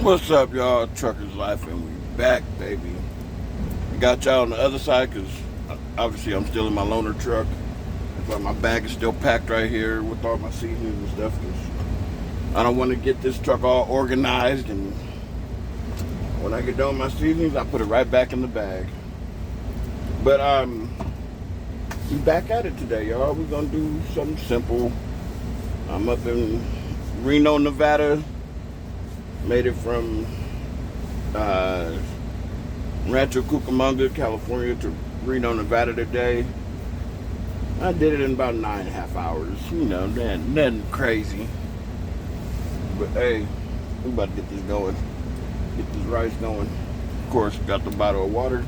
What's up, y'all? Trucker's Life, and we back, baby. We got y'all on the other side because obviously I'm still in my loaner truck. That's why my bag is still packed right here with all my seasonings and stuff. Cause I don't want to get this truck all organized, and when I get done with my seasonings, I put it right back in the bag. But we back at it today, y'all. We're gonna do something simple. I'm up in Reno, Nevada. Made it from Rancho Cucamonga, California to Reno, Nevada today. I did it in about 9.5 hours. You know, nothing crazy. But hey, we about to get this going. Get this rice going. Of course, got the bottle of water.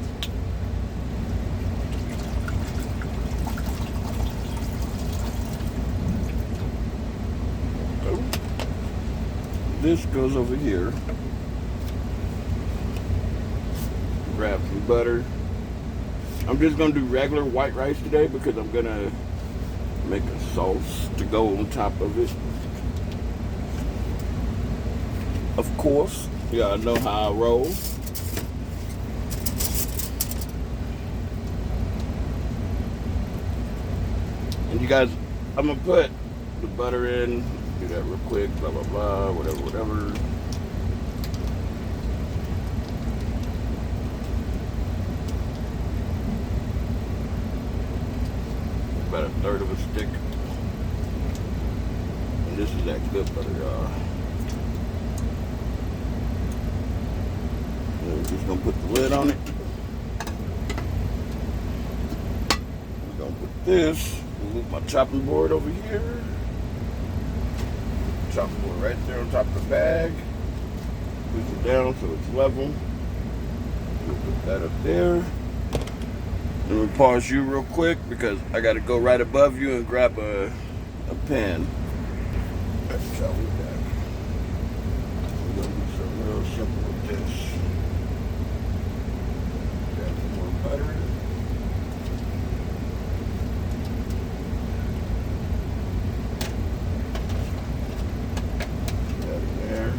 This goes over here. Grab some butter. I'm just gonna do regular white rice today because I'm gonna make a sauce to go on top of it. Of course, y'all know how I roll. And you guys, I'm gonna put the butter in. Do that real quick. Blah blah blah. Whatever. About a third of a stick. And this is that good butter, y'all. And we're just gonna put the lid on it. We're gonna put this. Move my chopping board over here. Chopping board right there on top of the bag. Push it down so it's level. We'll put that up there. And we'll pause you real quick because I got to go right above you and grab a pen. That's how we back. We're going to do something real simple with this. Grab some more butter. Got it there.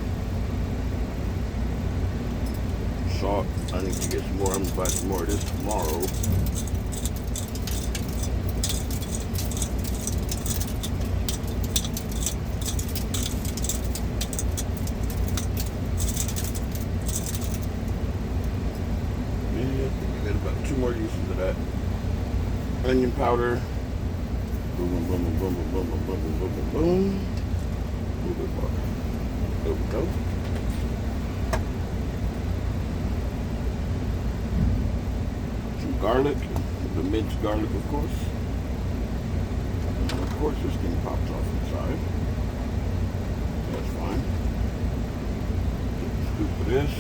Salt. I need to get some more. I'm going to buy some more of this tomorrow. Two more uses of that. Onion powder. Boom, boom, boom, boom, boom, boom, boom, boom, boom, boom, boom. A little bit more. There we go. Some garlic. The minced garlic, of course. And of course, this thing pops off inside. That's fine. Get a scoop of this.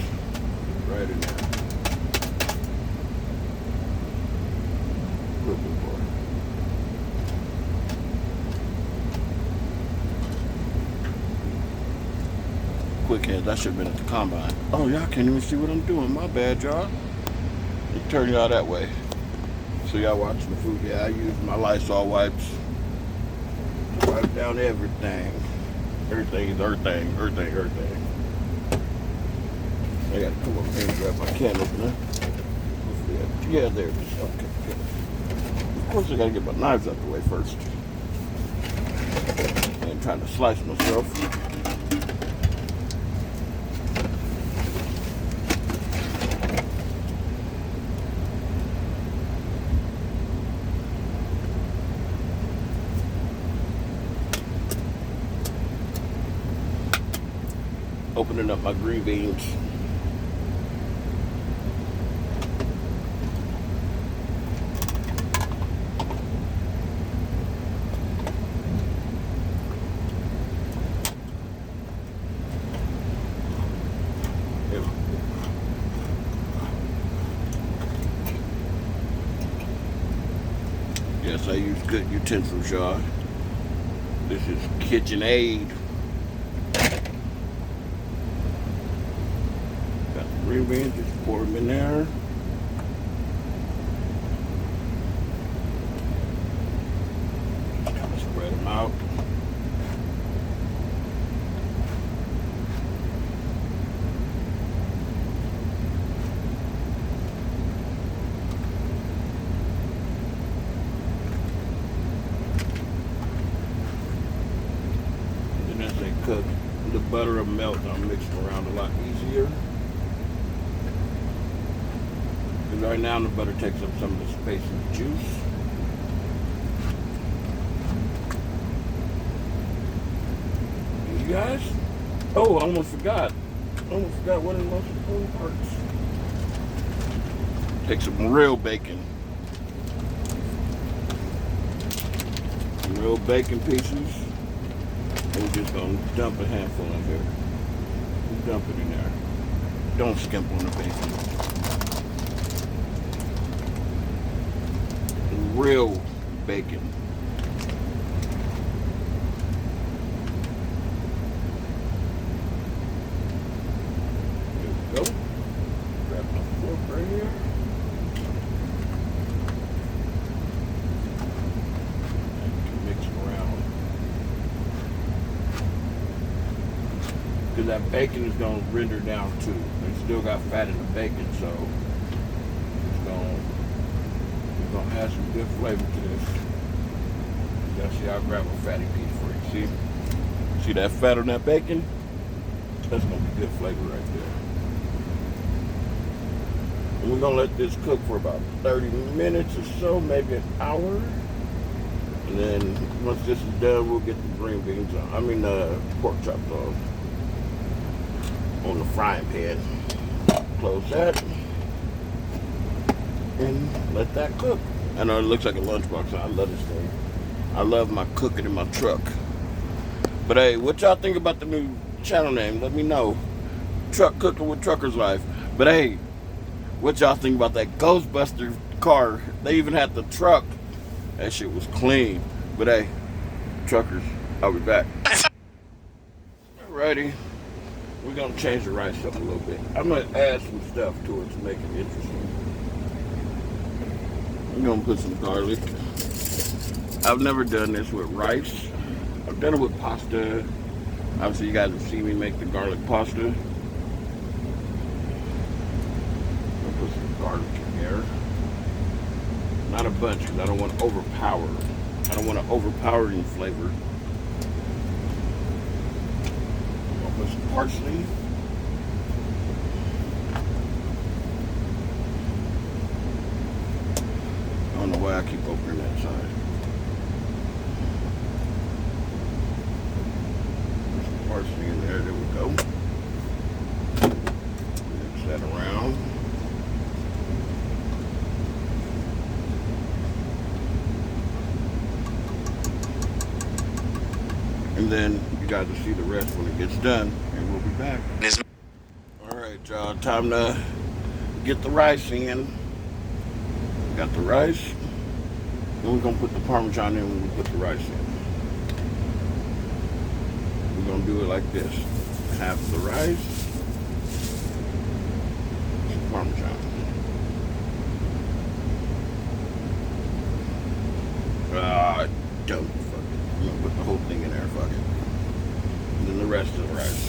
Right in there. A little bit more. Quick hands, I should have been at the combine. Oh, y'all can't even see what I'm doing. My bad, y'all. Let me turn y'all that way. So y'all watching the food. Yeah, I use my Lysol wipes to wipe down everything. Everything is everything. I gotta come over here and grab my can opener. Yeah, there it is. Okay, good. Of course, I gotta get my knives out the way first. And trying to slice myself. Opening up my green beans. Yes, I use good utensils, y'all. This is KitchenAid. Got the green beans, just pour them in there. Just kind of spread them out. as they cook, the butter will melt and I'll mix them around a lot easier. Because right now the butter takes up some of the space and the juice. And you guys, oh, I almost forgot. One of the most important parts. Take some real bacon. Some real bacon pieces. And we're just gonna dump a handful in here. Dump it in there. Don't skimp on the bacon. Real bacon. There we go. Grab my fork right here. Because that bacon is going to render down too. It's still got fat in the bacon, so it's going to add some good flavor to this. You see, I'll grab a fatty piece for you. See that fat on that bacon? That's going to be good flavor right there. And we're going to let this cook for about 30 minutes or so, maybe an hour. And then once this is done, we'll get the green beans on. I mean the pork chops on the frying pan. Close that and let that cook. I know it looks like a lunchbox. I love this thing. I love my cooking in my truck. But hey, what y'all think about the new channel name? Let me know. Truck Cooking with Trucker's Life. But hey, what y'all think about that Ghostbuster car? They even had the truck. That shit was clean. But hey, truckers, I'll be back. Alrighty. We're going to change the rice up a little bit. I'm going to add some stuff to it to make it interesting. I'm going to put some garlic. I've never done this with rice. I've done it with pasta. Obviously, you guys have seen me make the garlic pasta. I'm going to put some garlic in here. Not a bunch, because I don't want to overpower. I don't want to overpower any flavor. Put some parsley. I don't know why I keep opening that side. Put some parsley in there. There we go. Mix that around. And then you guys will see the rest when it gets done, and we'll be back. Alright, y'all, time to get the rice in. Got the rice. And we're going to put the Parmesan in when we put the rice in. We're going to do it like this. Half the rice. Some Parmesan. Don't. I'm going to put the whole thing in there, fuck it. And then the rest of the rice.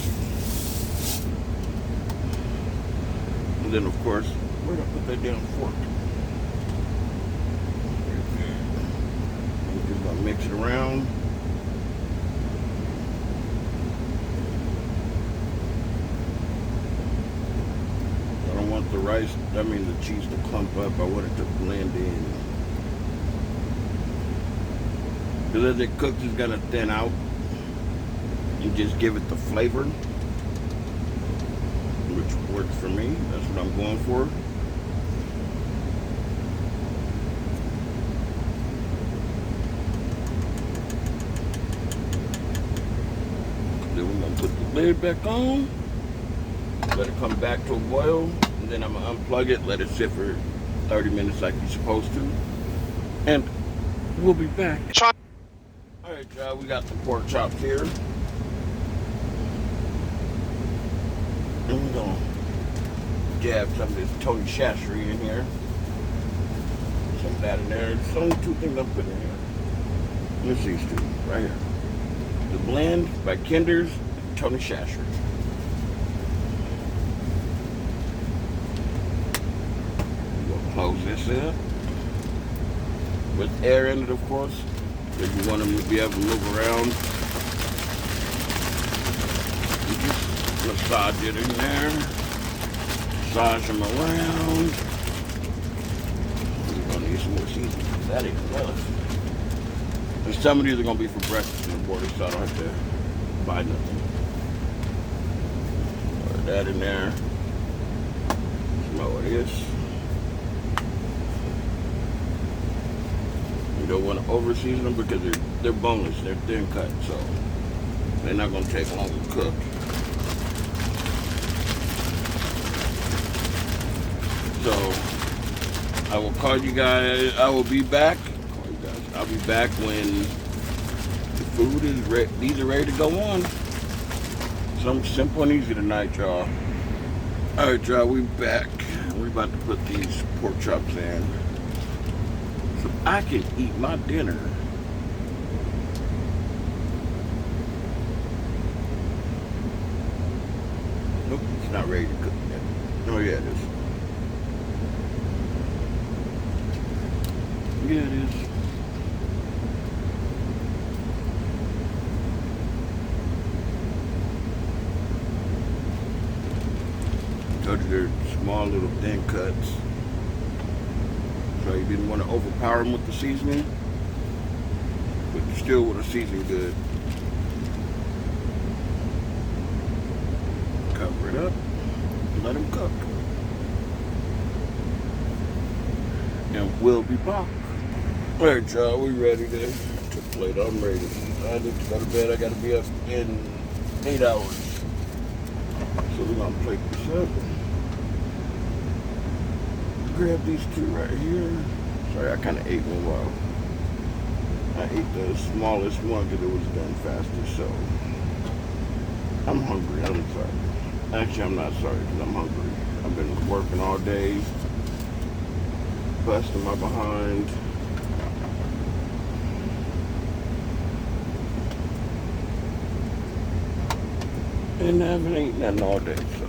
And then, of course, we're going to put that down fork. We're just going to mix it around. I don't want the rice, I mean the cheese to clump up. I want it to blend in. Because as it cooks, it's going to thin out and just give it the flavor, which works for me. That's what I'm going for. Then we're going to put the lid back on, let it come back to a boil, and then I'm going to unplug it, let it sit for 30 minutes like you're supposed to, and we'll be back. Alright, y'all, we got the pork chops here. And we're going to jab some of this Tony Chachery in here. Some of that in there. There's only two things I'm putting in here. There's these two, right here. The Blend by Kinder's and Tony Chachery. We're going to close this up. With air in it, of course. If you want them to be able to move around. Massage it in there. Massage them around. We're gonna need some more seasoning. That ain't enough. And some of these are gonna be for breakfast in the morning, so I don't have to buy nothing. Put that in there. Smell it is. You don't want to over season them because they're boneless, they're thin cut, so they're not gonna take long to cook. So I will call you guys. I will be back. I'll be back when the food is ready. These are ready to go on. Something simple and easy tonight, y'all. All right, y'all, we back. We're about to put these pork chops in so I can eat my dinner. Nope, it's not ready to cook yet. Oh yeah, it is. Yeah, it is. Those are small little thin cuts. So you didn't want to overpower them with the seasoning, but you still want to season good. Cover it up and let them cook. And we'll be back. Alright, y'all, we ready to plate. I'm ready to eat. I need to go to bed. I got to be up in 8 hours. So we're going to plate this up. Grab these two right here. Sorry, I kind of ate one while I ate the smallest one because it was done faster. So I'm hungry. I'm sorry. Actually, I'm not sorry because I'm hungry. I've been working all day, busting my behind. And I haven't eaten nothing all day. So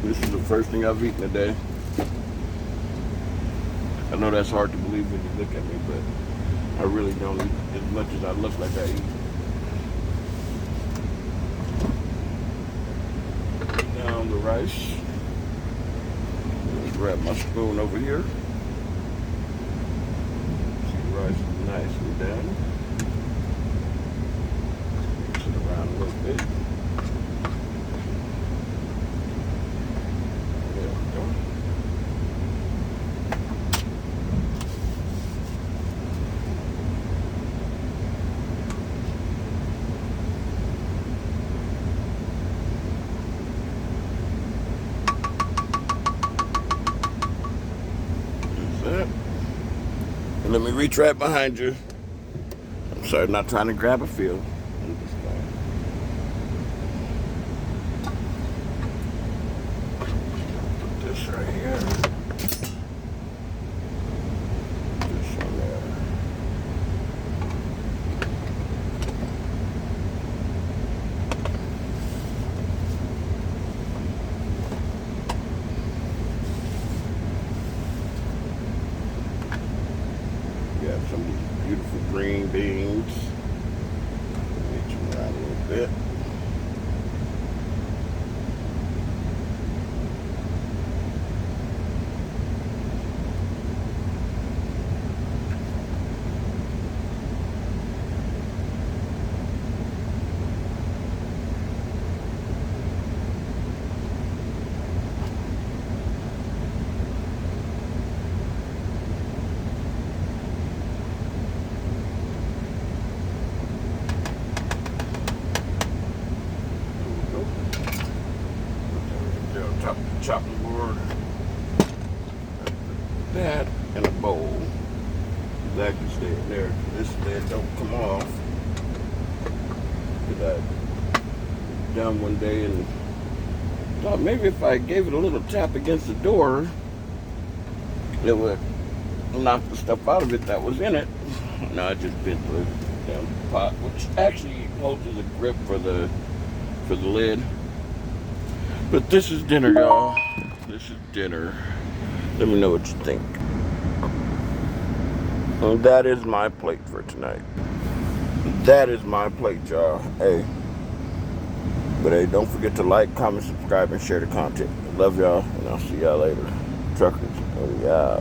this is the first thing I've eaten today. I know that's hard to believe when you look at me, but I really don't eat as much as I look like I eat. Down the rice. Grab my spoon over here. See the rice is nicely done. Mix it around a little bit. There we go. Let me reach right behind you. I'm sorry, I'm not trying to grab a feel. Put this right here. This one there. Got some of these beautiful green beans. Mix them around a little bit. Chopping board. That in a bowl. That can stay in there. This lid don't come off. Because I done one day and thought maybe if I gave it a little tap against the door, it would knock the stuff out of it that was in it. No, I just bent the damn pot, which actually holds as a grip for the lid. But this is dinner, y'all. This is dinner. Let me know what you think. And that is my plate for tonight. That is my plate, y'all. Hey. But hey, don't forget to like, comment, subscribe, and share the content. Love y'all, and I'll see y'all later. Truckers, we out.